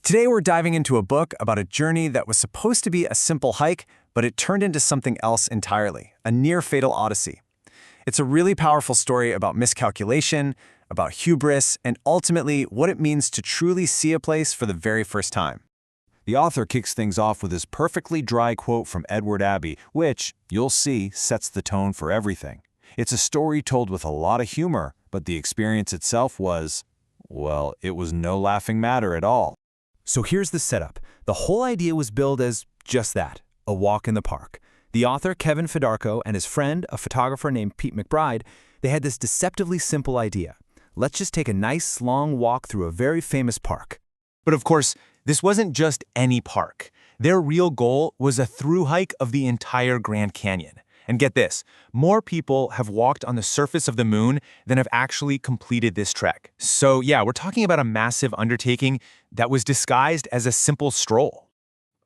Today we're diving into a book about a journey that was supposed to be a simple hike, but it turned into something else entirely, a near-fatal odyssey. It's a really powerful story about miscalculation, about hubris, and ultimately what it means to truly see a place for the very first time. The author kicks things off with this perfectly dry quote from Edward Abbey, which, you'll see, sets the tone for everything. It's a story told with a lot of humor, but the experience itself was, well, it was no laughing matter at all. So here's the setup. The whole idea was billed as just that, a walk in the park. The author, Kevin Fedarko, and his friend, a photographer named Pete McBride, they had this deceptively simple idea. Let's just take a nice, long walk through a very famous park. But of course, this wasn't just any park. Their real goal was a through hike of the entire Grand Canyon. And get this, more people have walked on the surface of the moon than have actually completed this trek. So yeah, we're talking about a massive undertaking that was disguised as a simple stroll.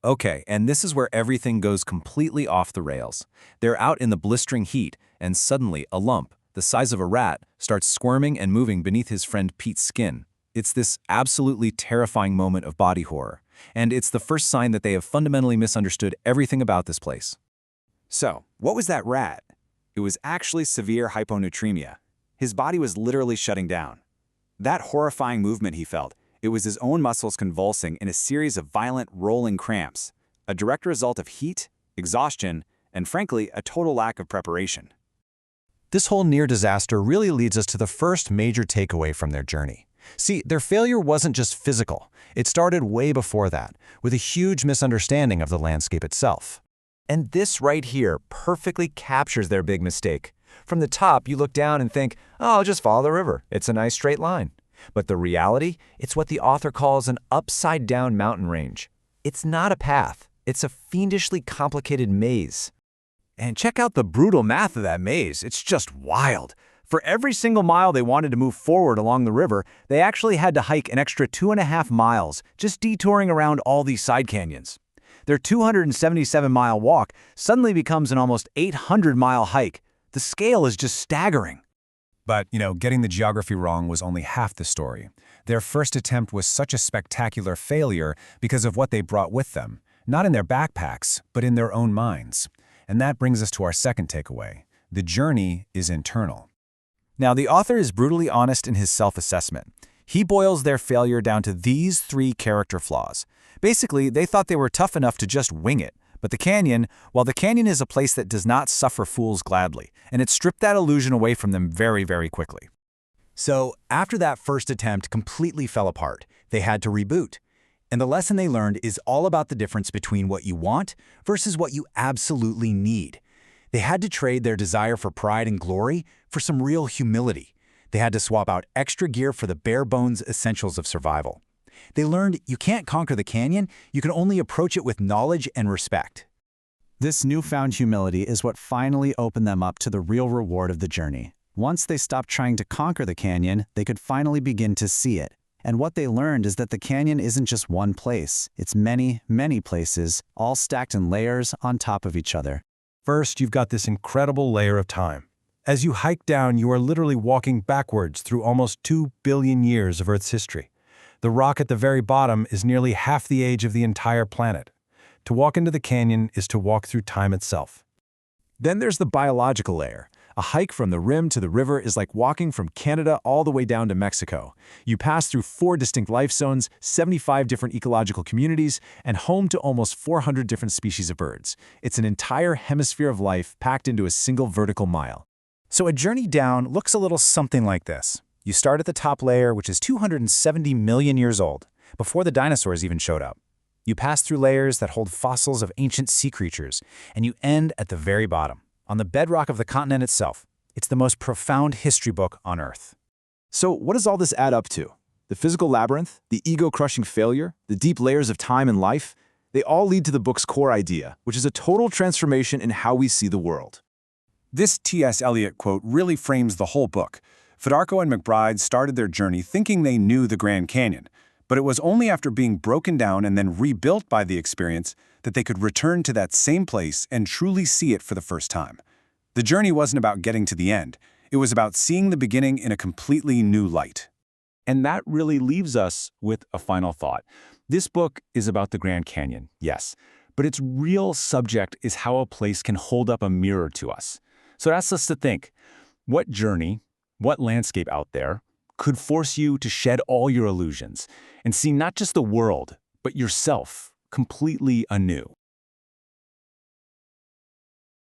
Okay, and this is where everything goes completely off the rails. They're out in the blistering heat, and suddenly a lump, the size of a rat, starts squirming and moving beneath his friend Pete's skin. It's this absolutely terrifying moment of body horror, and it's the first sign that they have fundamentally misunderstood everything about this place. So, what was that rat? It was actually severe hyponatremia. His body was literally shutting down. That horrifying movement he felt, it was his own muscles convulsing in a series of violent rolling cramps, a direct result of heat, exhaustion, and frankly, a total lack of preparation. This whole near disaster really leads us to the first major takeaway from their journey. See, their failure wasn't just physical. It started way before that, with a huge misunderstanding of the landscape itself. And this right here perfectly captures their big mistake. From the top, you look down and think, oh, I'll just follow the river. It's a nice straight line. But the reality, it's what the author calls an upside-down mountain range. It's not a path. It's a fiendishly complicated maze. And check out the brutal math of that maze. It's just wild. For every single mile they wanted to move forward along the river, they actually had to hike an extra 2.5 miles, just detouring around all these side canyons. Their 277-mile walk suddenly becomes an almost 800-mile hike. The scale is just staggering. But, getting the geography wrong was only half the story. Their first attempt was such a spectacular failure because of what they brought with them, not in their backpacks, but in their own minds. And that brings us to our second takeaway. The journey is internal. Now, the author is brutally honest in his self-assessment. He boils their failure down to these 3 character flaws. Basically, they thought they were tough enough to just wing it. But the canyon is a place that does not suffer fools gladly, and it stripped that illusion away from them very, very quickly. So, after that first attempt completely fell apart, they had to reboot. And the lesson they learned is all about the difference between what you want versus what you absolutely need. They had to trade their desire for pride and glory for some real humility. They had to swap out extra gear for the bare-bones essentials of survival. They learned you can't conquer the canyon, you can only approach it with knowledge and respect. This newfound humility is what finally opened them up to the real reward of the journey. Once they stopped trying to conquer the canyon, they could finally begin to see it. And what they learned is that the canyon isn't just one place. It's many, many places, all stacked in layers on top of each other. First, you've got this incredible layer of time. As you hike down, you are literally walking backwards through almost 2 billion years of Earth's history. The rock at the very bottom is nearly half the age of the entire planet. To walk into the canyon is to walk through time itself. Then there's the biological layer. A hike from the rim to the river is like walking from Canada all the way down to Mexico. You pass through 4 distinct life zones, 75 different ecological communities, and home to almost 400 different species of birds. It's an entire hemisphere of life packed into a single vertical mile. So a journey down looks a little something like this. You start at the top layer, which is 270 million years old, before the dinosaurs even showed up. You pass through layers that hold fossils of ancient sea creatures, and you end at the very bottom, on the bedrock of the continent itself. It's the most profound history book on Earth. So, what does all this add up to? The physical labyrinth, the ego-crushing failure, the deep layers of time and life, they all lead to the book's core idea, which is a total transformation in how we see the world. This T.S. Eliot quote really frames the whole book. Fedarko and McBride started their journey thinking they knew the Grand Canyon, but it was only after being broken down and then rebuilt by the experience that they could return to that same place and truly see it for the first time. The journey wasn't about getting to the end. It was about seeing the beginning in a completely new light. And that really leaves us with a final thought. This book is about the Grand Canyon, yes, but its real subject is how a place can hold up a mirror to us. So it asks us to think, what journey, what landscape out there could force you to shed all your illusions and see not just the world, but yourself completely anew?